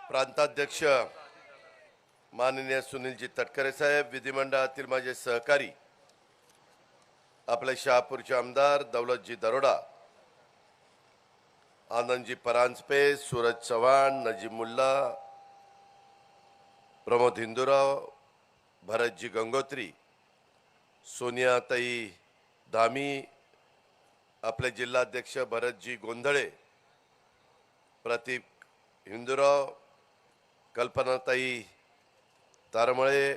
प्रांताध्यक्ष माननीय सुनीलजी तटकरे साहेब, विधिमंडळातील माझे सहकारी, आपले शहापूरचे आमदार दौलतजी दरोडा, आनंदजी परांजपे, सूरज चव्हाण, नजीम मुल्ला, प्रमोद हिंदूराव, भरतजी गंगोत्री, सोनियाताई धामी, आपले जिल्हाध्यक्ष भरतजी गोंधळे, प्रतीक हिंदूराव, कल्पनाताई तारमळे,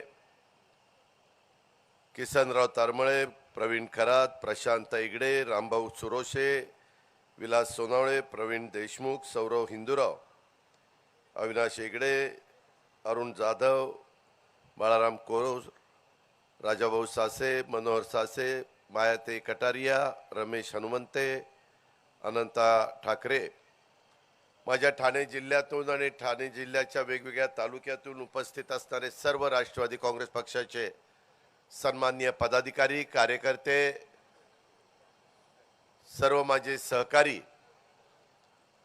किसनराव तारमळे, प्रवीण खरात, प्रशांत इगडे, रामभाऊ सुरोशे, विलास सोनावळे, प्रवीण देशमुख, सौरव हिंदूराव, अविनाश इगडे, अरुण जाधव, बाळाराम कोरोज, राजाभाऊ सासे, मनोहर सासे, मायाते कटारिया, रमेश हनुमंते, अनंता ठाकरे, माझ्या ठाणे जिल्ह्यातून आणि ठाणे जिल्ह्याच्या वेगवेगळ्या तालुक्यातून उपस्थित असणारे सर्व राष्ट्रवादी काँग्रेस पक्षाचे सन्माननीय पदाधिकारी, कार्यकर्ते, सर्व माझे सहकारी,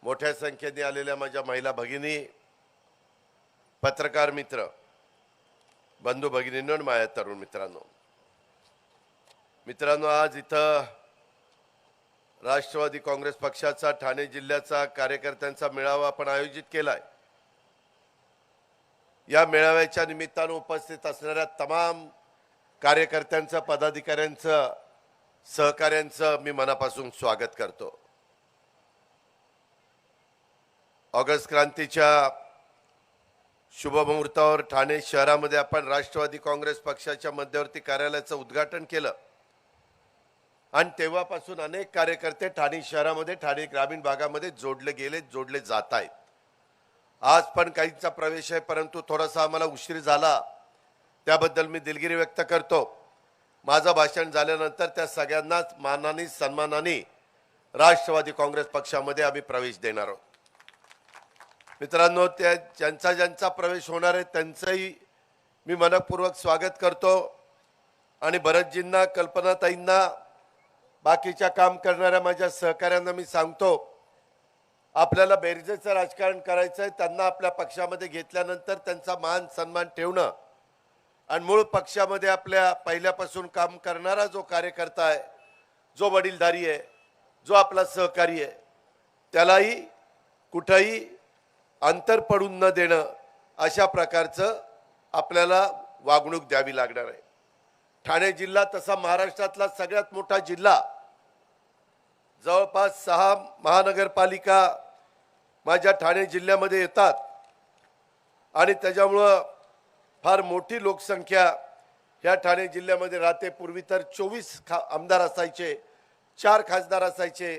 मोठ्या संख्येने आलेल्या माझ्या महिला भगिनी, पत्रकार मित्र, बंधू भगिनींनो आणि माझ्या तरुण मित्रांनो, आज इथं राष्ट्रवादी काँग्रेस पक्षाचा ठाणे जिल्ह्याचा कार्यकर्त्यांचा मेळावा आपण आयोजित केलाय। या मेळाव्याच्या निमित्तानं उपस्थित असणाऱ्या तमाम कार्यकर्त्यांचं, पदाधिकाऱ्यांचं, सहकाऱ्यांचं मी मनापासून स्वागत करतो। ऑगस्ट क्रांतीच्या शुभमुहूर्तावर ठाणे शहरामध्ये आपण राष्ट्रवादी काँग्रेस पक्षाच्या मध्यवर्ती कार्यालयाचं उद्घाटन केलं आणि तेव्हापासून अनेक कार्यकर्ते ठाणे शहरामध्ये, ठाणे ग्रामीण भागामध्ये जोडले जात आहेत। आज पण काहींचा प्रवेश आहे, परंतु थोडासा आम्हाला उशीर झाला, त्याबद्दल मी दिलगिरी व्यक्त करतो। माझं भाषण झाल्यानंतर त्या सगळ्यांनाच मानाने सन्मानाने राष्ट्रवादी काँग्रेस पक्षामध्ये आम्ही प्रवेश देणार आहोत। मित्रांनो, त्या ज्यांचा प्रवेश होणार आहे त्यांचंही मी मनपूर्वक स्वागत करतो आणि भरतजींना, कल्पनाताईंना, बाकीच्या काम करणाऱ्या माझ्या सहकाऱ्यांना मी सांगतो, आपल्याला बेरजेचं राजकारण करायचं आहे। त्यांना आपल्या पक्षामध्ये घेतल्यानंतर त्यांचा मान सन्मान ठेवणं आणि मूळ पक्षामध्ये आपल्या पहिल्यापासून काम करणारा जो कार्यकर्ता आहे, जो वडीलधारी आहे, जो आपला सहकारी आहे, त्यालाही कुठेही अंतर पडून न देणं, अशा प्रकारचं आपल्याला वागणूक द्यावी लागणार आहे। ठाणे जिल्हा तसा महाराष्ट्रातला सगळ्यात मोठा जिल्हा, जवळपास 6 महानगरपालिका माझ्या ठाणे जिल्ह्यामध्ये येतात आणि त्याच्यामुळं फार मोठी लोकसंख्या ह्या ठाणे जिल्ह्यामध्ये राहते। पूर्वी तर 24 आमदार असायचे, 4 खासदार असायचे।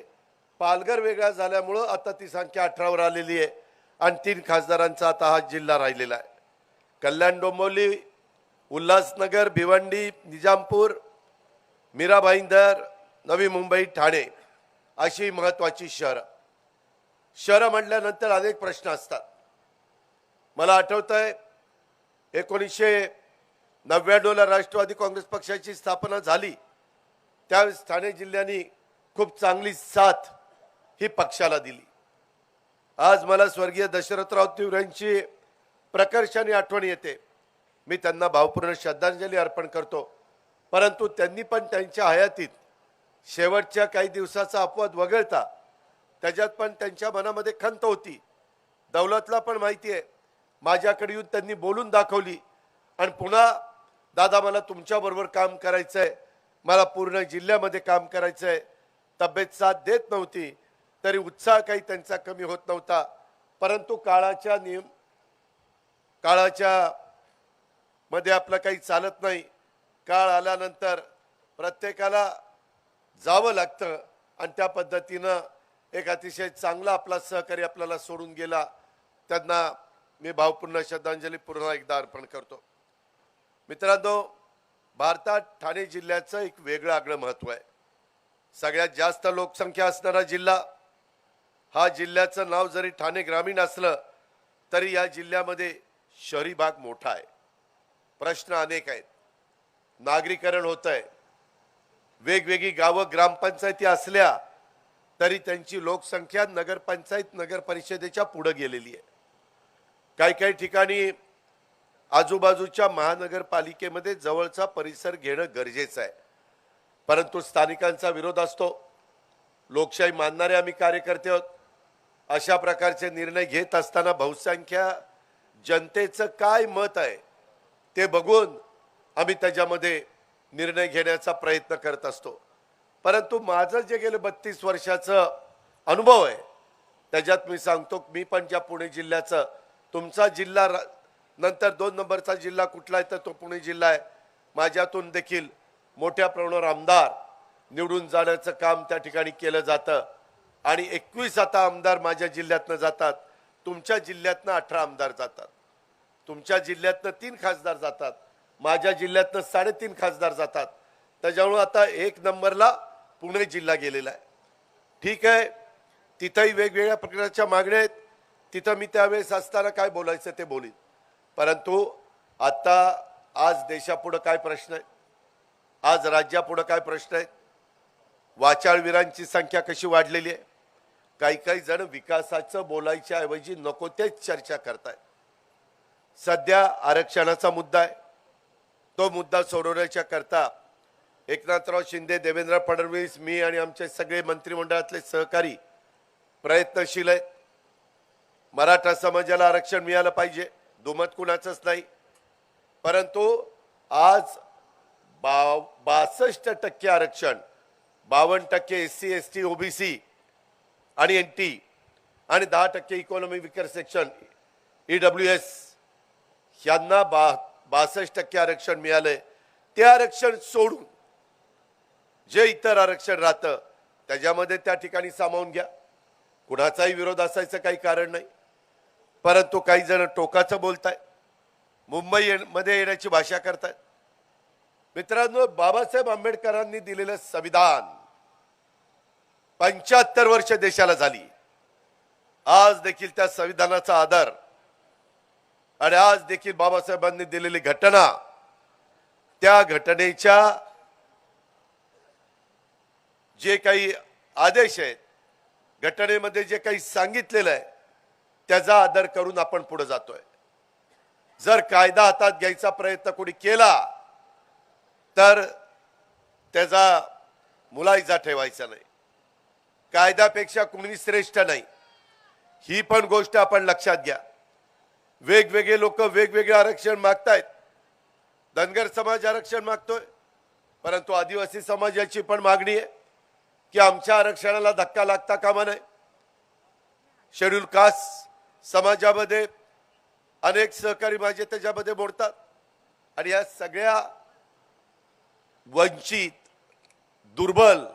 पालघर वेगळा झाल्यामुळं आता ती संख्या 18वर आलेली आहे आणि 3 खासदारांचा आता हा जिल्हा राहिलेला आहे। कल्याण, डोंबिवली, उल्हासनगर, भिवंडी, निजामपूर, मीरा भाईंदर, नवी मुंबई, ठाणे अशी महत्त्वाची शहरं म्हटल्यानंतर अनेक प्रश्न असतात। मला आठवतंय 1999ला राष्ट्रवादी काँग्रेस पक्षाची स्थापना झाली, त्यावेळेस ठाणे जिल्ह्याने खूप चांगली साथ ही पक्षाला दिली। आज मला स्वर्गीय दशरथराव तीव्र यांची प्रकर्षाने आठवण येते। मी त्यांना भावपूर्ण श्रद्धांजली अर्पण करतो, परंतु त्यांनी पण त्यांच्या हयातीत शेवटच्या काही दिवसाचा अपवाद वगळता त्याच्यात पण त्यांच्या मनामध्ये खंत होती। दौलतला पण माहिती आहे, माझ्याकडे येऊन त्यांनी बोलून दाखवली आणि पुन्हा दादा मला तुमच्याबरोबर काम करायचं आहे, मला पूर्ण जिल्ह्यामध्ये काम करायचं आहे। तब्येत साथ देत नव्हती तरी उत्साह काही त्यांचा कमी होत नव्हता, परंतु काळाच्या मध्ये आपलं काही चालत नाही। काळ आल्यानंतर प्रत्येकाला जावं लागतं आणि त्या पद्धतीनं एक अतिशय चांगला आपला सहकारी आपल्याला सोडून गेला, त्यांना मी भावपूर्ण श्रद्धांजली पुन्हा एकदा अर्पण करतो। मित्रांनो, भारतात ठाणे जिल्ह्याचं एक वेगळं आगळं महत्त्व आहे। सगळ्यात जास्त लोकसंख्या असणारा जिल्हा, हा जिल्ह्याचं नाव जरी ठाणे ग्रामीण असलं तरी या जिल्ह्यामध्ये शहरी भाग मोठा आहे। प्रश्न अनेक आहेत, नागरीकरण होत आहे, वेगवेगळी गावं ग्रामपंचायती असल्या तरी त्यांची लोकसंख्या नगरपंचायत, नगर परिषदेच्या पुढे गेलेली आहे। काही काही ठिकाणी आजूबाजूच्या महानगरपालिकेमध्ये जवळचा परिसर घेणं गरजेचं आहे, परंतु स्थानिकांचा विरोध असतो. लोकशाही मानणारे आम्ही कार्यकर्ते आहोत. अशा प्रकारचे निर्णय घेत असताना बहुसंख्य जनतेचं काय मत आहे ते बघून आम्ही त्याच्यामध्ये निर्णय घेण्याचा प्रयत्न करत असतो. परंतु माझं जे गेले 32 वर्षाचं अनुभव आहे त्याच्यात मी सांगतो, मी पण ज्या पुणे जिल्ह्याचं, तुमचा जिल्हा नंतर 2 नंबरचा जिल्हा कुठला आहे तर तो पुणे जिल्हा आहे. माझ्यातून देखील मोठ्या प्रमाणावर आमदार निवडून जाण्याचं काम त्या ठिकाणी केलं जातं आणि 21 आता आमदार माझ्या जिल्ह्यातनं जातात. तुमच्या जिल्ह्यातनं 18 आमदार जातात. तुमच्या जिल्ह्यातनं 3 खासदार जातात. माझ्या जिल्ह्यातनं 3.5 खासदार जातात. त्याच्यामुळे आता 1 नंबरला पुणे जिल्हा गेलेला आहे. ठीक आहे, तिथंही वेगवेगळ्या प्रकारच्या मागण्या आहेत. तिथं मी त्यावेळेस असताना काय बोलायचं ते बोलीन. परंतु आता आज देशापुढे काय प्रश्न आहे, आज राज्यापुढे काय प्रश्न आहेत, वाचाळवीरांची संख्या कशी वाढलेली आहे. काही काही जण विकासाचं बोलायच्या ऐवजी नको तेच चर्चा करतायत. सध्या आरक्षणाचा मुद्दा आहे. तो मुद्दा सोडवण्याच्या करता एकनाथराव शिंदे, देवेंद्र फडणवीस, मी आणि आमचे सगळे मंत्रिमंडळातले सहकारी प्रयत्नशील आहेत. मराठा समाजाला आरक्षण मिळालं पाहिजे, दुमत कुणाचंच नाही. परंतु आज 62% आरक्षण, 52% SC ST OBC आणि NT आणि 10% इकॉनॉमी विकर सेक्शन EWS यांना 62% आरक्षण मिळालंय. ते आरक्षण सोडून जे इतर आरक्षण राहतं त्याच्यामध्ये त्या ठिकाणी सामावून घ्या. कुणाचाही विरोध असायचं काही कारण नाही. परंतु काही जण टोकाचं बोलताय, मुंबई मध्ये येण्याची भाषा करतायत. मित्रांनो, बाबासाहेब आंबेडकरांनी दिलेलं संविधान 75 वर्ष देशाला झाली. आज देखील त्या संविधानाचा आदर आणि आज देखील बाबासाहेबांनी दिलेली घटना, त्या घटनेच्या जे काही आदेश आहेत, घटनेमध्ये जे काही सांगितलेलं आहे त्याचा आदर करून आपण पुढे जातोय. जर कायदा हातात घ्यायचा प्रयत्न कोणी केला तर त्याचा मुलायजा ठेवायचा नाही. कायद्यापेक्षा कोणी श्रेष्ठ नाही, ही पण गोष्ट आपण लक्षात घ्या. वेगवेगळे लोक वेगवेगळे आरक्षण मागतायत. धनगर समाज आरक्षण मागतोय, परंतु आदिवासी समाजाची पण मागणी आहे की आमच्या आरक्षणाला धक्का लागता कामा नये. शेड्यूल कास्ट समाजामध्ये अनेक सहकारी माझे त्याच्यामध्ये मोडतात आणि या सगळ्या वंचित, दुर्बल,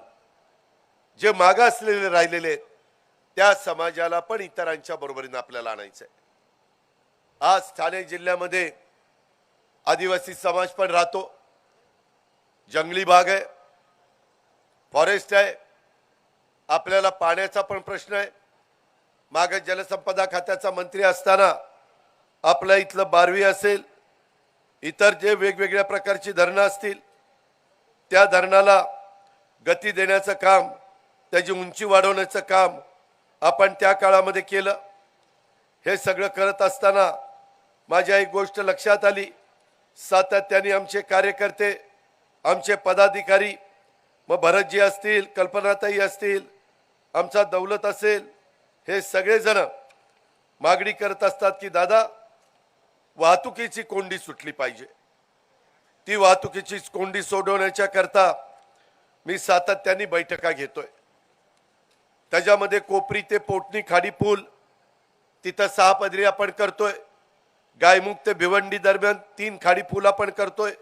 जे मागासलेले राहिलेले आहेत त्या समाजाला पण इतरांच्या बरोबरीने आपल्याला आणायचंय. आज ठाणे जिल्ह्यामध्ये आदिवासी समाज पण राहतो. जंगली भाग आहे, फॉरेस्ट आहे. आपल्याला पाण्याचा पण प्रश्न आहे. मागे जलसंपदा खात्याचा मंत्री असताना आपल्या इथलं बारवी असेल, इतर जे वेगवेगळ्या प्रकारची धरणं असतील त्या धरणाला गती देण्याचं काम, त्याची उंची वाढवण्याचं काम आपण त्या काळामध्ये केलं. हे सगळं करत असताना माझ्या एक गोष्ट लक्षात आली. सातत्याने आमचे कार्यकर्ते, आमचे पदाधिकारी, मग भरतजी असतील, कल्पनाताई असतील, आमचा दौलत असेल, हे सगळेजण मागणी करत असतात की दादा वाहतुकीची कोंडी सुटली पाहिजे. ती वाहतुकीची कोंडी सोडवण्याच्या करता मी सातत्याने बैठका घेतोय. त्याच्यामध्ये कोपरी ते पोटणी खाडी पूल तिथं 6 पदरी आपण करतोय. गायमुख ते भिवंडी दरम्यान 3 खाडी पूल आपण करतोय.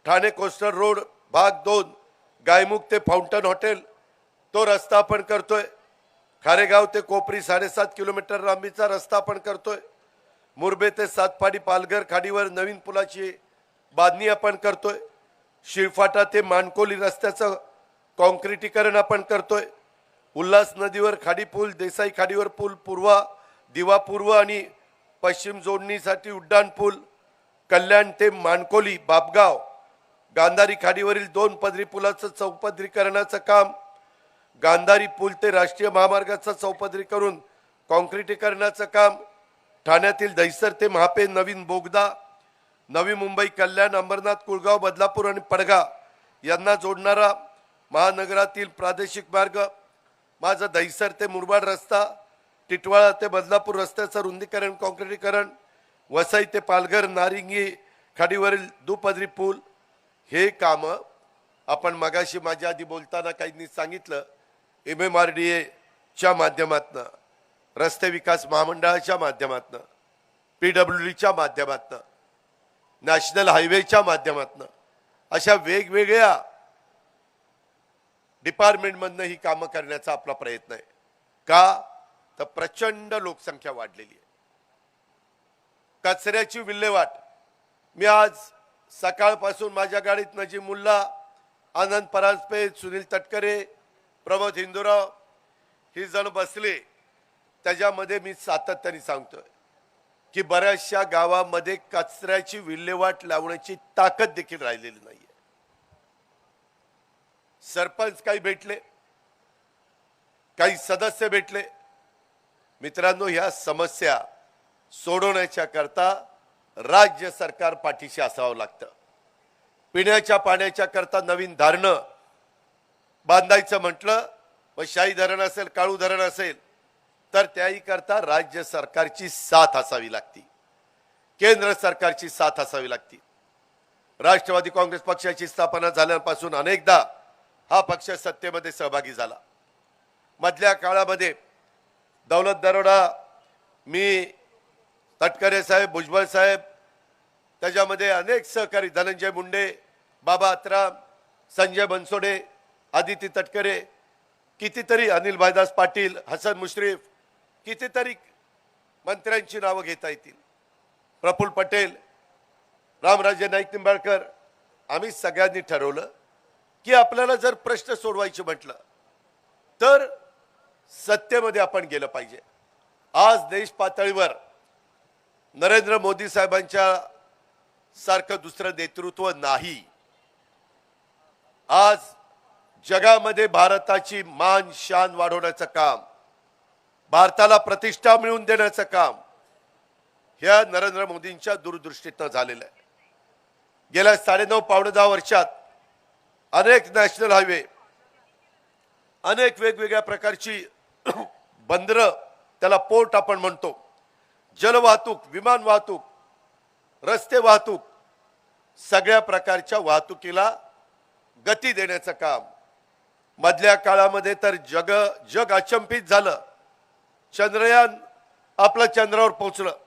ठाणे कोस्टल रोड भाग 2 गायमुख ते फाउंटन हॉटेल तो रस्ता आपण करतोय. खारेगाव ते कोपरी 7.5 किलोमीटर लांबीचा रस्ता आपण करतोय. मुरबे ते सातपाडी पालघर खाडीवर नवीन पुलाची बांधणी आपण करतोय. शिळफाटा ते मानकोली रस्त्याचं कॉन्क्रिटीकरण आपण करतोय. उल्हास नदीवर खाडी पूल, देसाई खाडीवर पूल, दिवा पूर्व आणि पश्चिम जोडणीसाठी उड्डाण पूल, कल्याण ते मानकोली बापगाव गांधारी खाडीवरील 2 पदरी पुलाचं चौपदरीकरणाचं काम, गांधारी पूल ते राष्ट्रीय महामार्गाचं चौपदरी करून कॉन्क्रिटीकरणाचं काम, ठाण्यातील दहिसर ते महापे नवीन बोगदा, नवी मुंबई कल्याण अंबरनाथ कुळगाव बदलापूर आणि पडगा यांना जोडणारा महानगरातील प्रादेशिक मार्ग, माझा दहिसर ते मुरबाड रस्ता, टिटवाळा ते बदलापूर रस्त्याचं रुंदीकरण काँक्रिटीकरण, वसई ते पालघर नारिंगी खाडीवरील दुपदरी पूल, हे काम आपण मगाशी माझ्या आधी बोलताना काहींनी सांगितलं MMRDA च्या माध्यमातून, रस्ते विकास महामंडळाच्या माध्यमातून, PWDच्या माध्यमातून, नॅशनल हायवेच्या माध्यमातून, अशा वेगवेगळ्या डिपार्टमेंटमधनं ही कामं करण्याचा आपला प्रयत्न आहे. का तर प्रचंड लोकसंख्या वाढलेली आहे. कचऱ्याची विल्हेवाट, मी आज सकाळपासून माझ्या गाडीत नजीम मुल्ला, आनंद परांजपे, सुनील तटकरे, प्रमोद हिंदूराव ही जण बसले. त्याच्यामध्ये मी सातत्याने सांगतोय की बऱ्याचशा गावामध्ये कचऱ्याची विल्हेवाट लावण्याची ताकद देखील राहिलेली नाहीये. सरपंच काही भेटले, काही सदस्य भेटले. मित्रांनो, ह्या समस्या सोडवण्याच्या करता राज्य सरकार पाठीशी असावं लागतं. पिण्याच्या पाण्याच्या करता नवीन धरणं बांधायचं म्हटलं, व शाही धरण असेल, काळू धरण असेल, तर त्याही करता राज्य सरकारची साथ असावी लागती, केंद्र सरकारची साथ असावी लागती. राष्ट्रवादी काँग्रेस पक्षाची स्थापना झाल्यापासून अनेकदा हा पक्ष सत्तेमध्ये सहभागी झाला. मधल्या काळामध्ये दौलत दरोडा, मी, तटकरे साहेब, भुजबळ साहेब, त्याच्यामध्ये अनेक सहकारी, धनंजय मुंडे, बाबा अत्राम, संजय बनसोडे, आदिती तटकरे, कितीतरी, अनिल भाईदास पाटील, हसन मुश्रीफ, कितीतरी मंत्र्यांची नावं घेता येतील, प्रफुल्ल पटेल, रामराजे नाईक निंबाळकर. आम्ही सगळ्यांनी ठरवलं की आपल्याला जर प्रश्न सोडवायचे म्हटलं तर सत्तेमध्ये आपण गेलं पाहिजे. आज देश पातळीवर नरेंद्र मोदी साहेबांच्या सारखं दुसरं नेतृत्व नाही. आज जगामध्ये भारताची मान शान वाढवण्याचं काम, भारताला प्रतिष्ठा मिळवून देण्याचं काम ह्या नरेंद्र मोदींच्या दूरदृष्टीतनं झालेलं आहे. गेल्या 9.5 पावणे 10 वर्षात अनेक नॅशनल हायवे, अनेक वेगवेगळ्या प्रकारची बंदरं, त्याला पोर्ट आपण म्हणतो, जलवाहतूक, विमान वाहतूक, रस्ते वाहतूक, सगळ्या प्रकारच्या वाहतुकीला गती देण्याचं काम. मधल्या काळामध्ये तर जग अचंबित झालं. चंद्रयान आपलं चंद्रावर पोहोचलं,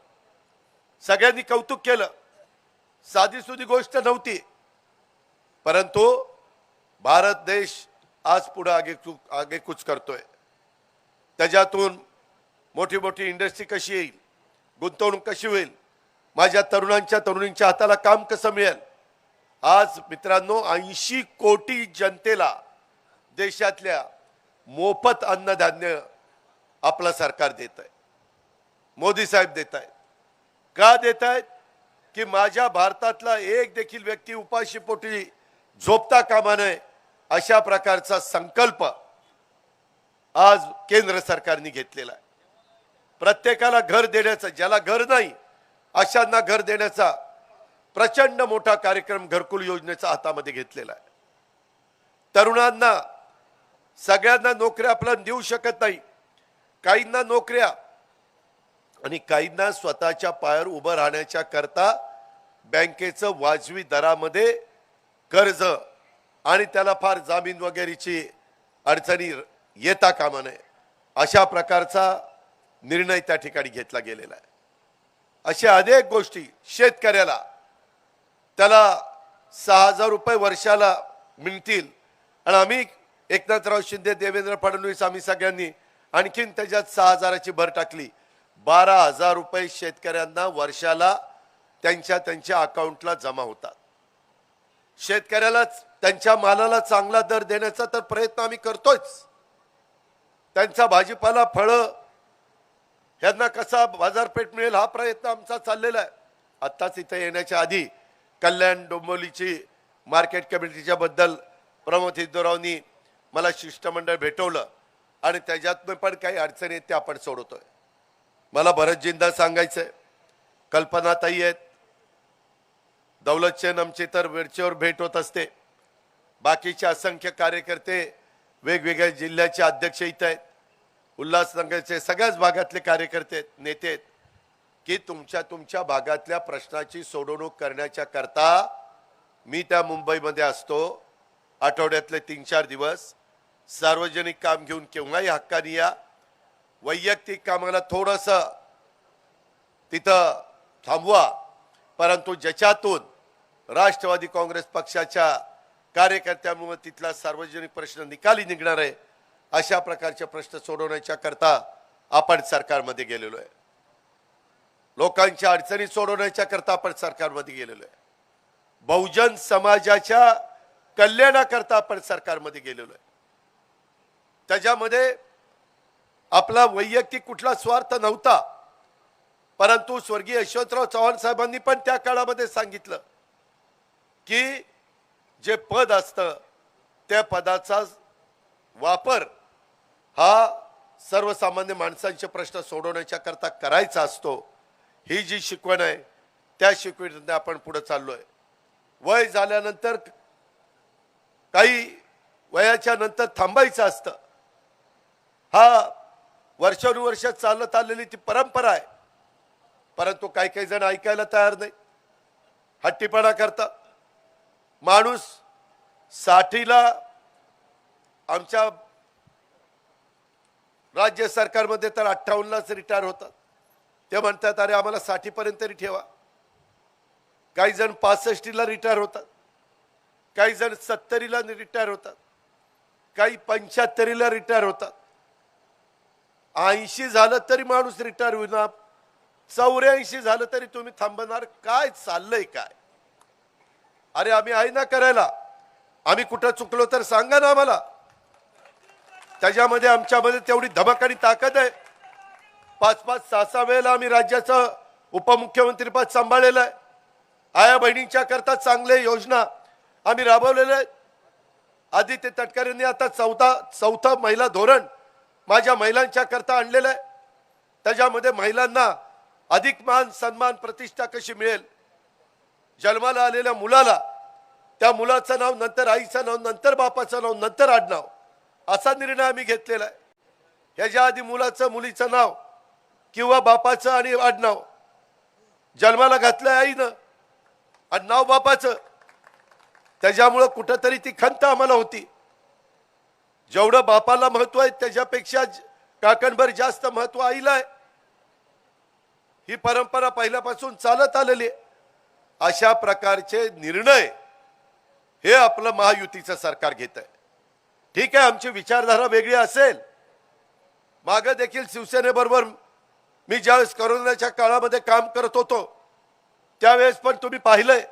सगळ्यांनी कौतुक केलं. साधी सुधी गोष्ट नव्हती, परंतु भारत देश आज पुढे आगेकूच करतोय. त्याच्यातून मोठी मोठी इंडस्ट्री कशी येईल, गुंतवणूक कशी होईल, माझ्या तरुणींच्या हाताला काम कसं मिळेल. आज मित्रांनो 80 कोटी जनतेला देशातल्या मोफत अन्नधान्य आपलं सरकार देत आहे, मोदी साहेब देत आहेत. का देत आहेत? की माझ्या भारतातला एक देखील व्यक्ती उपाशीपोटी झोपता कामा नये, अशा प्रकारचा संकल्प आज केंद्र सरकारने घेतलेला आहे. प्रत्येकाला घर देण्याचा, ज्याला घर नाही अशांना घर देण्याचा प्रचंड मोठा कार्यक्रम घरकुल योजनेचा हातामध्ये घेतलेला आहे. तरुणांना, सगळ्यांना नोकऱ्या आपण देऊ शकत नाही. काहींना नोकऱ्या आणि काहींना स्वतःच्या पायावर उभं राहण्याच्या करता बँकेचं वाजवी दरामध्ये कर्ज आणि त्याला फार जामीन वगैरेची अडचणी येता कामा नये, अशा प्रकारचा निर्णय त्या ठिकाणी घेतला गेलेला आहे. अशा अनेक गोष्टी, शेतकऱ्याला त्याला 6,000 रुपये वर्षाला मिळतील, आणि आम्ही एकनाथराव शिंदे, देवेंद्र फडणवीस, आम्ही सगळ्यांनी आणखीन त्याच्यात 6,000ची भर टाकली. 12,000 रुपये शेतकऱ्यांना वर्षाला त्यांच्या अकाउंटला जमा होतात. शेतकऱ्याला त्यांच्या मालाला चांगला दर देण्याचा तर प्रयत्न आम्ही करतोच. त्यांचा भाजीपाला, फळं यांना कसा बाजारपेठ मिळेल हा प्रयत्न आमचा चाललेला आहे. आत्ताच इथे येण्याच्या आधी कल्याण डोंबिवलीची मार्केट कमिटीच्या बद्दल प्रमोद हिंदूरावनी मला शिष्टमंडळ भेटवलं, आणि त्याच्यातून पण काही अडचणी आहेत त्या आपण सोडवतोय. मला भरतजींना सांगायचंय, कल्पनाताई आहेत, दौलतचंद आमची तर वेळचेवर भेट होत असते, बाकीचे असंख्य कार्यकर्ते वेगवेगळ्या जिल्ह्याचे अध्यक्ष इथं आहेत, उल्हासनगरचे सगळ्याच भागातले कार्यकर्ते आहेत, नेते आहेत की तुमच्या भागातल्या प्रश्नाची सोडवणूक करण्याच्या करता मी त्या मुंबईमध्ये असतो, आठवड्यातले 3-4 दिवस सार्वजनिक काम घेऊन केव्हाही हक्कानी या, वैयक्तिक कामाला थोडंसं तिथं थांबवा, परंतु ज्याच्यातून राष्ट्रवादी काँग्रेस पक्षाच्या कार्यकर्त्यांमुळे तिथला सार्वजनिक प्रश्न निकाली निघणार आहे, अशा प्रकारचे प्रश्न सोडवण्याच्या करता आपण सरकारमध्ये गेलेलो आहे, लोकांच्या अडचणी सोडवण्याच्या करता आपण सरकारमध्ये गेलेलो आहे, बहुजन समाजाच्या कल्याणाकरता आपण सरकारमध्ये गेलेलो आहे। त्याच्यामध्ये आपला वैयक्तिक कुठला स्वार्थ नव्हता, परंतु स्वर्गीय यशवंतराव चव्हाण साहेबांनी पण त्या काळामध्ये सांगितलं की जे पद असतं त्या पदाचा वापर हा सर्वसामान्य माणसांचे प्रश्न सोडवण्याच्या करता करायचा असतो। ही जी शिकवण आहे त्या शिकवणीने आपण पुढे चाललोय। वय झाल्यानंतर काही वयाच्या नंतर थांबायचं असतं, हा वर्षानुवर्ष चालत आलेली ती परंपरा आहे, परंतु काही जण ऐकायला तयार नाही, हट्टीपणा करता। माणूस 60ला आमच्या राज्य सरकारमध्ये तर 58लाच रिटायर होतात, ते म्हणतात अरे आम्हाला 60 पर्यंत तरी ठेवा। काही जण 65ला रिटायर होतात, काही जण 70ला रिटायर होतात, काही 75ला रिटायर होतात। 80 झालं तरी माणूस रिटायर होणार, 84 झालं तरी तुम्ही थांबणार, काय चाललंय काय? अरे आम्ही आहे ना करायला, आम्ही कुठं चुकलो तर सांगा ना आम्हाला। त्याच्यामध्ये आमच्यामध्ये तेवढी धमक आणि ताकद आहे। 5-5, 6-6 वेळेला आम्ही राज्याचं उपमुख्यमंत्रीपद सांभाळलेलं आहे। आया बहिणींच्या करता चांगले योजना आम्ही राबवलेल्या आहेत। आदित्य तटकरेंनी आता चौथं महिला धोरण माझ्या महिलांच्या करता आणलेलं आहे। त्याच्यामध्ये महिलांना अधिक मान सन्मान प्रतिष्ठा कशी मिळेल, जन्माला आलेल्या मुलाला त्या मुलाचं नाव नंतर आईचं नाव नंतर बापाचं नाव नंतर आडनाव असा निर्णय आम्ही घेतलेला आहे। ह्याच्या आधी मुलाचं मुलीचं नाव किंवा बापाचं आणि आडनाव जन्माला घातलंय आईनं आणि नाव बापाचं, त्याच्यामुळे कुठंतरी ती खंत आम्हाला होती। जेवढं बापाला महत्व आहे त्याच्यापेक्षा काकणभर जास्त महत्व आईला आहे। ही परंपरा पहिल्यापासून चालत आलेली आहे। अशा प्रकारचे निर्णय हे आपलं महायुतीचं सरकार घेत आहे। ठीक आहे, आमची विचारधारा वेगळी असेल, मागे देखील शिवसेनेबरोबर मी ज्यावेळेस कोरोनाच्या काळामध्ये काम करत होतो त्यावेळेस पण तुम्ही पाहिलंय,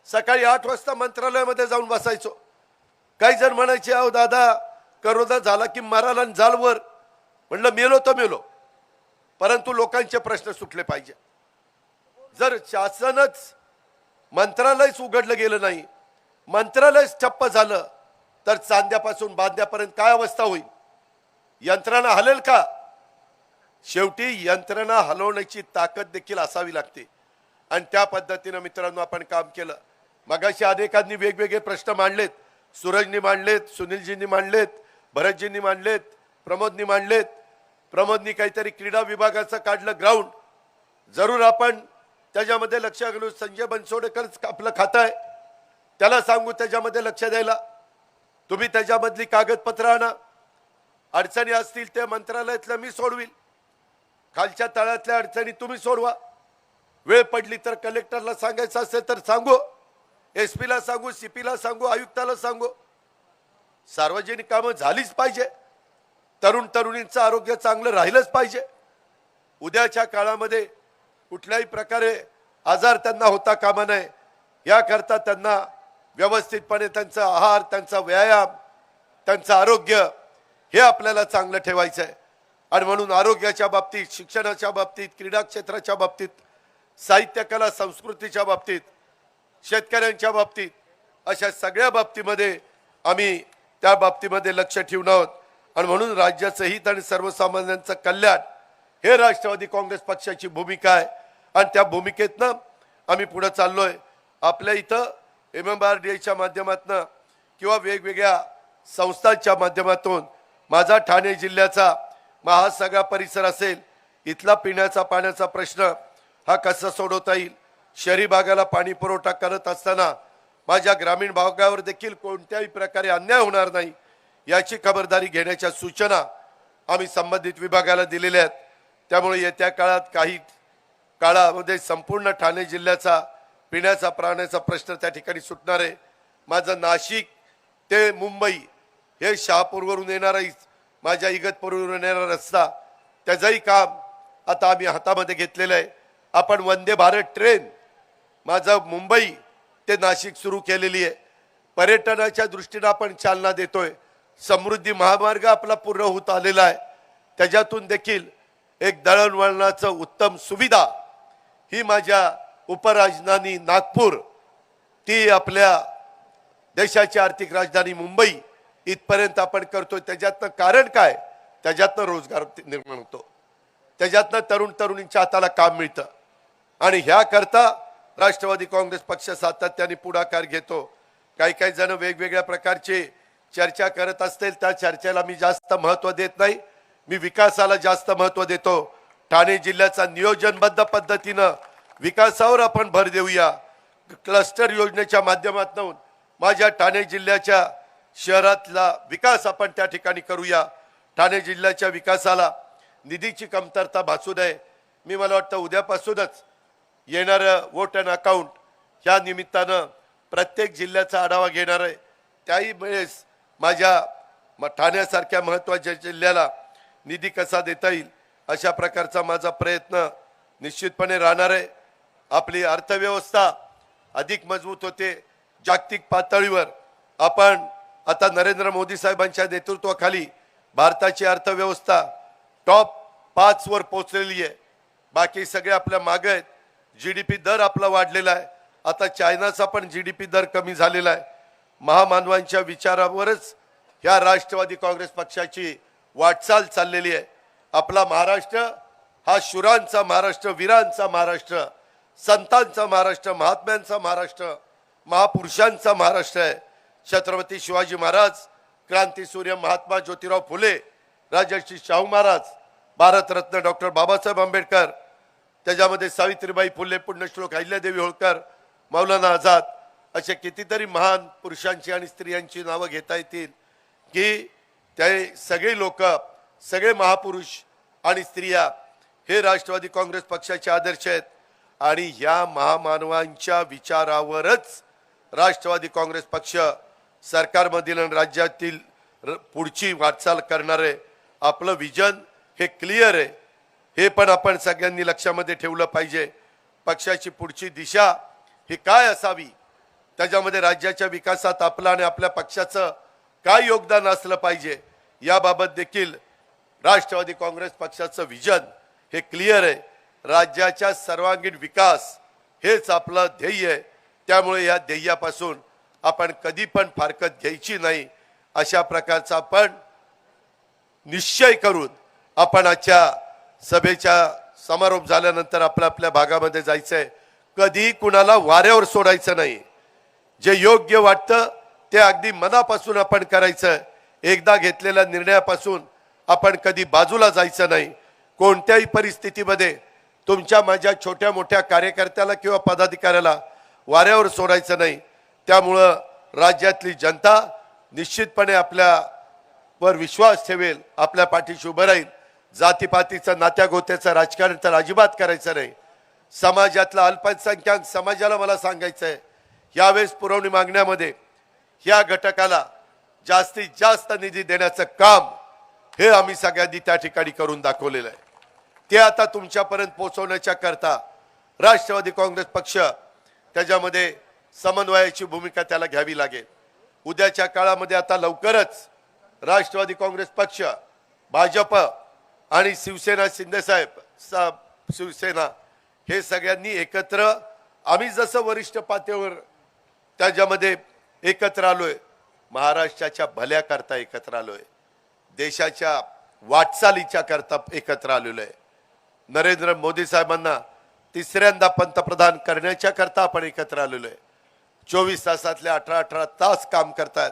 सकाळी 8 वाजता मंत्रालयामध्ये जाऊन बसायचो। काही जण म्हणायचे अहो दादा कोरोना झाला की माराला जालवर, म्हणलं मेलो तर मेलो, परंतु लोकांचे प्रश्न सुटले पाहिजे। जर शासनच मंत्रालयच उघडलं गेलं नाही, मंत्रालयच ठप्प झालं तर चांद्यापासून बांध्यापर्यंत काय अवस्था होईल? यंत्रणा हलेल का? शेवटी यंत्रणा हलवण्याची ताकद देखील असावी लागते आणि त्या पद्धतीने मित्रांनो आपण काम केलं। मगाशी अनेकांनी वेगवेगळे प्रश्न मांडलेत, सूरजनी मांडलेत, सुनीलजींनी मांडलेत, भरतजींनी मांडलेत, प्रमोदनी मांडलेत। प्रमोदनी काहीतरी क्रीडा विभागाचं काढलं ग्राउंड, जरूर आपण त्याच्यामध्ये लक्ष घालू। संजय बनसोडेकर आपलं खातं आहे, त्याला सांगू त्याच्यामध्ये लक्ष द्यायला। तुम्ही त्याच्यामधली कागदपत्र आणा, अडचणी असतील ते मंत्रालयातल्या मी सोडविल, खालच्या तळातल्या अडचणी तुम्ही सोडवा। वेळ पडली तर कलेक्टरला सांगायचं असेल तर सांगू, एसपीला सांगू, सीपीला सांगू, आयुक्ताला सांगू। सार्वजनिक कामं झालीच पाहिजे, तरुण तरुणींचं आरोग्य चांगलं राहिलंच पाहिजे। उद्याच्या काळामध्ये कुठल्याही प्रकारे आजार त्यांना होता कामा नये, याकरता त्यांना व्यवस्थितपणे त्यांचा आहार, त्यांचा व्यायाम, त्यांचं आरोग्य हे आपल्याला चांगलं ठेवायचं आहे। आणि म्हणून आरोग्याच्या बाबतीत, शिक्षणाच्या बाबतीत, क्रीडा क्षेत्राच्या बाबतीत, साहित्य कला संस्कृतीच्या बाबतीत, शेतकऱ्यांच्या बाबतीत, अशा सगळ्या बाबतीमध्ये आम्ही त्या बाबतीमध्ये लक्ष ठेवून आहोत। आणि म्हणून राज्याचं हित आणि सर्वसामान्यांचं कल्याण हे राष्ट्रवादी काँग्रेस पक्षाची भूमिका आहे आणि त्या भूमिकेतनं आम्ही पुढे चाललोय। आपल्या इथं MMRDAच्या माध्यमातून किंवा वेगवेगळ्या संस्थांच्या माध्यमातून माझा ठाणे जिल्ह्याचा हा सगळा परिसर असेल, इथला पिण्याचा पाण्याचा प्रश्न हा कसा सोडवता येईल, शहरी भागाला पाणी पुरवठा करत असताना माझ्या ग्रामीण भागावर देखील कोणत्याही प्रकारे अन्याय होणार नाही याची खबरदारी घेण्याच्या सूचना आम्ही संबंधित विभागाला दिलेल्या आहेत। त्यामुळे येत्या काळात काही काळामध्ये संपूर्ण ठाणे जिल्ह्याचा पिण्याचा पाण्याचा प्रश्न त्या ठिकाणी सुटणार आहे। माझं नाशिक ते मुंबई हे शहापूरवरून येणारा माझ्या इगतपुरीवरून येणारा रस्ता त्याचंही काम आता आम्ही हातामध्ये घेतलेलं आहे। आपण वंदे भारत ट्रेन माझं मुंबई ते नाशिक सुरू केलेली आहे। पर्यटनाच्या दृष्टीने आपण चालना देतोय। समृद्धी महामार्ग आपला पूर्ण होत आलेला आहे, त्याच्यातून देखील एक दळणवळणाचं उत्तम सुविधा ही माझ्या उपराजधानी नागपूर ती आपल्या देशाची आर्थिक राजधानी मुंबई इथपर्यंत आपण करतोय। त्याच्यातनं कारण काय, त्याच्यातनं रोजगार निर्माण होतो, त्याच्यातनं तरुण तरुणींच्या हाताला काम मिळतं आणि ह्या करता राष्ट्रवादी काँग्रेस पक्ष सातत्याने पुढाकार घेतो। काही काही जण वेगवेगळ्या प्रकारचे चर्चा करत असतील, त्या चर्चेला मी जास्त महत्त्व देत नाही, मी विकासाला जास्त महत्त्व देतो। ठाणे जिल्ह्याचा नियोजनबद्ध पद्धतीनं विकासावर आपण भर देऊया। क्लस्टर योजनेच्या माध्यमातून माझ्या ठाणे जिल्ह्याच्या शहरातला विकास आपण त्या ठिकाणी करूया। ठाणे जिल्ह्याच्या विकासाला निधीची कमतरता भासू नये। मला वाटतं उद्यापासूनच येणारं वोट अँड अकाउंट ह्या निमित्तानं प्रत्येक जिल्ह्याचा आढावा घेणार आहे। त्याही वेळेस माझ्या ठाण्यासारख्या महत्त्वाच्या जिल्ह्याला निधी कसा देता येईल अशा प्रकारचा माझा प्रयत्न निश्चितपणे राहणार आहे। आपली अर्थव्यवस्था अधिक मजबूत होते। जागतिक पातळीवर आपण आता नरेंद्र मोदी साहेबांच्या नेतृत्वाखाली भारताची अर्थव्यवस्था टॉप 5 वर पोहोचलेली आहे। बाकी सगळे आपल्या मागे आहेत। GDP दर आपला वाढलेला आहे। आता चायनाचा पण GDP दर कमी झालेला आहे। महामानवांच्या विचारावरच ह्या राष्ट्रवादी काँग्रेस पक्षाची वाटचाल चाललेली आहे। आपला महाराष्ट्र हा शूरांचा महाराष्ट्र, वीरांचा महाराष्ट्र, संतांचा महाराष्ट्र, महात्म्यांचा महाराष्ट्र, महापुरुषांचा महाराष्ट्र आहे। छत्रपती शिवाजी महाराज, क्रांतीसूर्य महात्मा ज्योतिराव फुले, राजर्षी शाहू महाराज, भारतरत्न डॉक्टर बाबासाहेब आंबेडकर, त्याच्यामध्ये सावित्रीबाई फुले, पुण्यश्लोक अहिल्यादेवी होळकर, मौलाना आझाद असे कितीतरी महान पुरुषांची आणि स्त्रियांची नावं घेता येतील की ते सगळे लोक, सगळे महापुरुष आणि स्त्रिया हे राष्ट्रवादी काँग्रेस पक्षाचे आदर्श आहेत आणि ह्या महामानवांच्या विचारावरच राष्ट्रवादी काँग्रेस पक्ष सरकारमधील आणि राज्यातील पुढची वाटचाल करणार आहे। आपलं विजन हे क्लिअर आहे, हे पण आपण सगळ्यांनी लक्षामध्ये ठेवलं पाहिजे। पक्षाची पुढची दिशा ही काय असावी, त्याच्यामध्ये राज्याच्या विकासात आपलं आणि आपल्या पक्षाचं काय योगदान असलं पाहिजे याबाबत देखील राष्ट्रवादी काँग्रेस पक्षाचं विजन हे क्लिअर आहे। राज्याचा सर्वांगीण विकास हेच आपलं ध्येय आहे। त्यामुळे या ध्येयापासून आपण कधी पण फारकत घ्यायची नाही अशा प्रकारचा आपण निश्चय करून आपण आजच्या सभेच्या समारोप झाल्यानंतर आपल्या भागामध्ये जायचंय। कधी कुणाला वाऱ्यावर सोडायचं नाही। जे योग्य वाटतं ते अगदी मनापासून आपण करायचं। एकदा घेतलेल्या निर्णयापासून आपण कधी बाजूला जायचं नाही। कोणत्याही परिस्थितीमध्ये तुमच्या माझ्या छोट्या मोठ्या कार्यकर्त्याला किंवा पदाधिकाऱ्याला वाऱ्यावर सोडायचं नाही। त्यामुळं राज्यातली जनता निश्चितपणे आपल्यावर विश्वास ठेवेल, आपल्या पाठीशी उभं राहील। जातीपातीचं नात्यागोत्याचं राजकारण तर अजिबात करायचं नाही। समाजातला अल्पसंख्याक समाजाला मला सांगायचं आहे, यावेळेस पुरवणी मागण्यामध्ये ह्या घटकाला जास्तीत जास्त निधी देण्याचं काम हे आम्ही सगळ्यांनी त्या ठिकाणी करून दाखवलेलं आहे। ते आता तुमच्यापर्यंत पोहोचवण्याच्या करता राष्ट्रवादी काँग्रेस पक्ष त्याच्यामध्ये समन्वयाची भूमिका त्याला घ्यावी लागेल। उद्याच्या काळामध्ये आता लवकरच राष्ट्रवादी काँग्रेस पक्ष, भाजप आणि शिवसेना, शिंदेसाहेब शिवसेना हे सगळ्यांनी एकत्र आम्ही जसं वरिष्ठ पातळीवर त्याच्यामध्ये एकत्र आलोय, महाराष्ट्राच्या भल्या करता एकत्र आलोय, देशाच्या वाटचालीच्या करता एकत्र आलेलो आहे। नरेंद्र मोदी साहेबांना तिसऱ्यांदा पंतप्रधान करण्याच्या करता आपण एकत्र आलेलो आहे. 24 तासातले 18-18 तास काम करतात.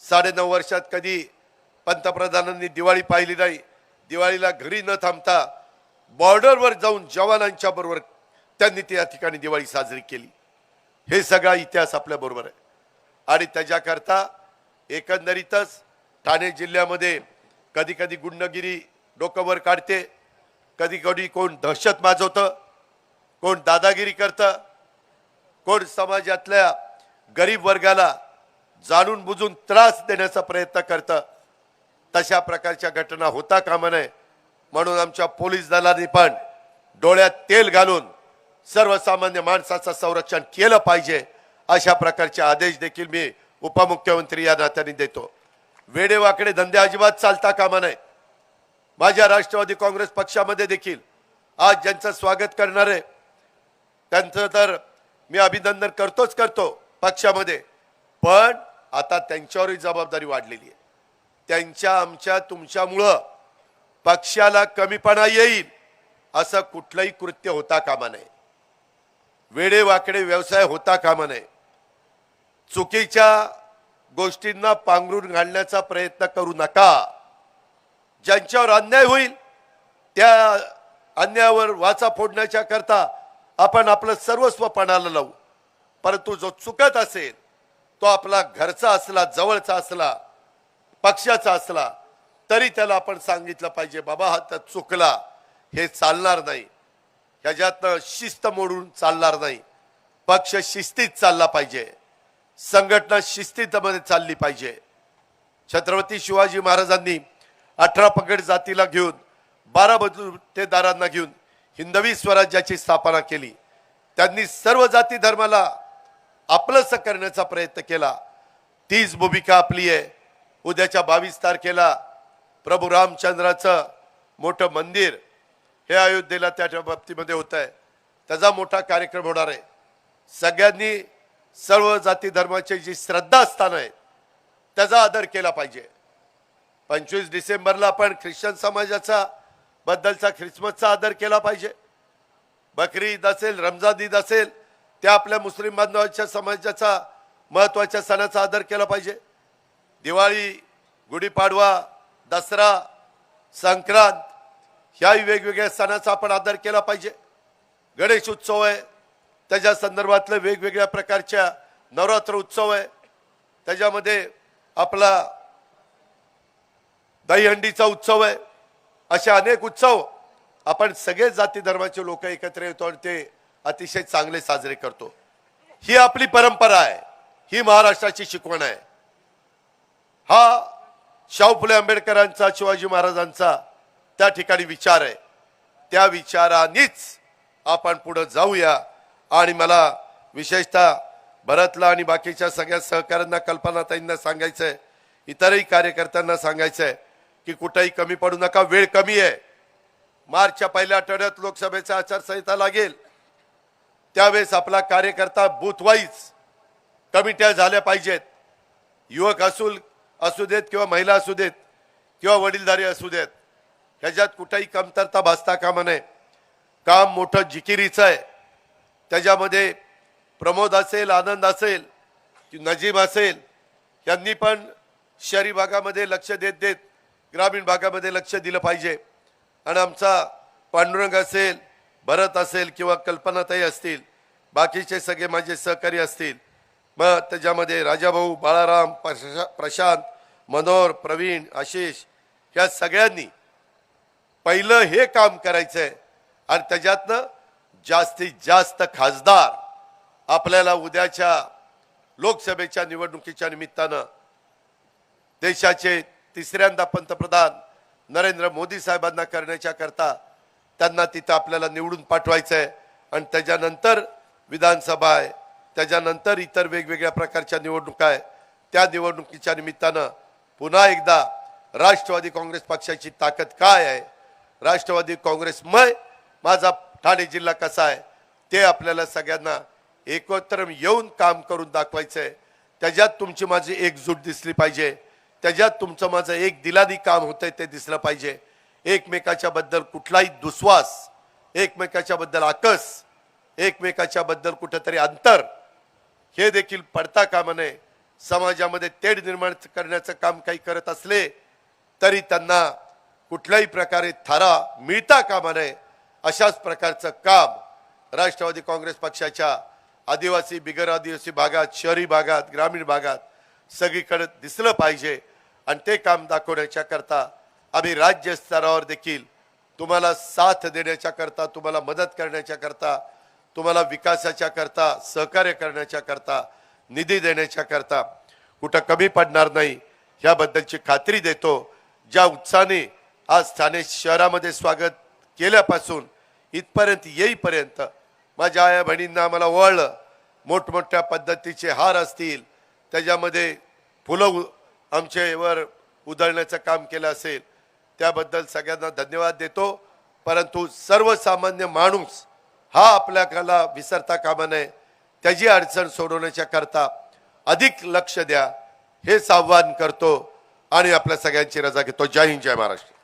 9.5 वर्षात कधी पंतप्रधानांनी दिवाळी पाहिली नाही. दिवाळीला घरी न थांबता बॉर्डरवर जाऊन जवानांच्या बरोबर त्यांनी त्या ठिकाणी दिवाळी साजरी केली. हे सगळा इतिहास आपल्या बरोबर आहे. आणि त्याच्याकरता एकंदरीतच ठाणे जिल्ह्यामध्ये कधी कधी गुंडगिरी डोकंवर काढते, कधी कधी कोण दहशत माजवतं, कोण दादागिरी करतं, कोण समाजातल्या गरीब वर्गाला जाणून बुजून त्रास देण्याचा प्रयत्न करतं. तशा प्रकारच्या घटना होता कामा नये म्हणून आमच्या पोलीस दलाने पण डोळ्यात तेल घालून सर्वसामान्य माणसाचं संरक्षण केलं पाहिजे. अशा प्रकारचे आदेश देखील मी उपमुख्यमंत्री या नात्याने देतो. वेडेवाकडे धंदे अजिबात चालता कामा नये. माझ्या राष्ट्रवादी काँग्रेस पक्षामध्ये देखील आज ज्यांचं स्वागत करणार आहे त्यांचं तर मी अभिनंदन करतो पक्षामध्ये, पण आता त्यांच्यावरही जबाबदारी वाढलेली आहे. त्यांच्या आमच्या तुमच्यामुळं पक्षाला कमीपणा येईल असं कुठलंही कृत्य होता कामा नये. वेडेवाकडे व्यवसाय होता कामा नये. चुकीच्या गोष्टींना पांघरून घालण्याचा प्रयत्न करू नका. ज्यांच्यावर अन्याय होईल त्या अन्यायावर वाचा फोडण्याच्या करता आपण आपलं सर्वस्व पणाला लावू. परंतु जो चुकत असेल तो आपला घरचा असला, जवळचा असला, पक्षाचा असला तरी त्याला आपण सांगितलं पाहिजे, बाबा हा तर चुकला, हे चालणार नाही. ह्याच्यातनं शिस्त मोडून चालणार नाही. पक्ष शिस्तीत चालला पाहिजे, संघटना शिस्तीमध्ये चालली पाहिजे. छत्रपती शिवाजी महाराजांनी 18 पगड जातीला घेऊन 12 बलुतेदारांना घेऊन हिंदवी स्वराज्याची स्थापना केली. त्यांनी सर्व जाती धर्माला आपलंसं करण्याचा प्रयत्न केला. तीच भूमिका आपली आहे. उद्याच्या 22 तारखेला प्रभू रामचंद्राचं मोठं मंदिर हे अयोध्येला त्या बाबतीमध्ये होत आहे. त्याचा मोठा कार्यक्रम होणार आहे. सगळ्यांनी सर्व जाती धर्माचे जी श्रद्धास्थान आहे त्याचा आदर केला पाहिजे. 25 डिसेंबरला आपण ख्रिश्चन समाजाचा बद्दलचा ख्रिसमसचा आदर केला पाहिजे. बकरी ईद असेल, रमजान ईद असेल, त्या आपल्या मुस्लिम बांधवांच्या समाजाचा महत्वाच्या सणाचा आदर केला पाहिजे. दिवाळी, गुढीपाडवा, दसरा, संक्रांत ह्याही वेगवेगळ्या सणाचा आपण आदर केला पाहिजे. गणेश उत्सव आहे, त्याच्या संदर्भातले वेगवेगळ्या प्रकारच्या नवरात्र उत्सव आहे, त्याच्यामध्ये आपला दहीहंडीचा उत्सव आहे. अशा अनेक उत्सव आपण सगळे जाती धर्माचे लोक एकत्र येतो आणि ते अतिशय चांगले साजरे करतो. ही आपली परंपरा आहे, ही महाराष्ट्राची शिकवण आहे. हा शाहू फुले आंबेडकरांचा, शिवाजी महाराजांचा त्या ठिकाणी विचार आहे. त्या विचारानेच आपण पुढे जाऊया. आणि मला विशेषतः भरतला आणि बाकीच्या सगळ्या सहकाऱ्यांना, कल्पनाताईंना सांगायचं आहे, इतरही कार्यकर्त्यांना सांगायचं आहे की कुठेही कमी पडू नका. वेळ कमी आहे. मार्चच्या पहिल्या आठवड्यात लोकसभेचा आचारसंहिता लागेल. त्यावेळेस आपला कार्यकर्ता बूथ वाईज कमिट्या झाल्या पाहिजेत. युवक असू देत किंवा महिला असू देत किंवा वडीलधारी असू देत, ह्याच्यात कुठेही कमतरता भासता कामा नये. काम मोठं जिकिरीचं आहे. त्याच्यामध्ये प्रमोद असेल, आनंद असेल, नजीम असेल, यांनी पण शहरी भागामध्ये लक्ष देत ग्रामीण भागामध्ये लक्ष दिलं पाहिजे. आणि आमचा पांडुरंग असेल, भरत असेल किंवा कल्पनाताई असतील, बाकीचे सगळे माझे सहकारी असतील, मग त्याच्यामध्ये राजाभाऊ, बाळाराम, प्रशांत, मनोहर, प्रवीण, आशिष, ह्या सगळ्यांनी पहिलं हे काम करायचंय. आणि त्याच्यातनं जास्तीत जास्त खासदार आपल्याला उद्याच्या लोकसभेच्या निवडणुकीच्या निमित्तानं देशाचे तिसऱ्यांदा पंतप्रधान नरेंद्र मोदी साहेबांना करण्याच्या करता त्यांना तिथं आपल्याला निवडून पाठवायचं आहे. आणि त्याच्यानंतर विधानसभा आहे, त्याच्यानंतर इतर वेगवेगळ्या प्रकारच्या निवडणुका आहे. त्या निवडणुकीच्या निमित्तानं पुन्हा एकदा राष्ट्रवादी काँग्रेस पक्षाची ताकद काय आहे, राष्ट्रवादी काँग्रेसमय माझा ठाणे जिल्हा कसा आहे, ते आपल्याला सगळ्यांना एकत्र येऊन काम करून दाखवायचं आहे. त्याच्यात तुमची माझी एकजूट दिसली पाहिजे. त्याच्यात तुमचं माझं एक दिलानी काम होतंय ते दिसलं पाहिजे. एकमेकाच्या बद्दल कुठलाही दुस्वास एकमेकाच्या बद्दल आकस, एकमेकाच्या बद्दल कुठेतरी अंतर हे देखील पडता कामा नये. समाजामध्ये तेढ निर्माण करण्याचं काम काही करत असले तरी त्यांना कुठल्याही प्रकारे थारा मिळता कामा नये. अशाच प्रकारचं काम राष्ट्रवादी काँग्रेस पक्षाच्या आदिवासी, बिगर आदिवासी भागात, शहरी भागात, ग्रामीण भागात सगळीकडे दिसलं पाहिजे. आणि ते काम दाखवण्याच्या करता आम्ही राज्य स्तरावर देखील तुम्हाला साथ देण्याच्या करता, तुम्हाला मदत करण्याच्या करता, तुम्हाला विकासाच्या करता, सहकार्य करण्याच्या करता, निधी देण्याच्या करता कुठं कमी पडणार नाही याबद्दलची खात्री देतो. ज्या उत्साहाने आज ठाणे शहरामध्ये स्वागत केल्यापासून इथपर्यंत येईपर्यंत माझ्या आया बहिणींना आम्हाला ओळलं. मोठमोठ्या पद्धतीचे हार असतील, त्याच्यामध्ये फुलं आमचे वर उधळण्याचं काम केलं असेल, त्याबद्दल सगळ्यांना धन्यवाद देतो. परंतु सर्वसामान्य माणूस हा आपल्याला विसरता कामा नये. त्याची अडचण सोडवण्याच्या करता अधिक लक्ष द्या हेच आव्हान करतो आणि आपल्या सगळ्यांची रजा घेतो. जय हिंद, जय महाराष्ट्र.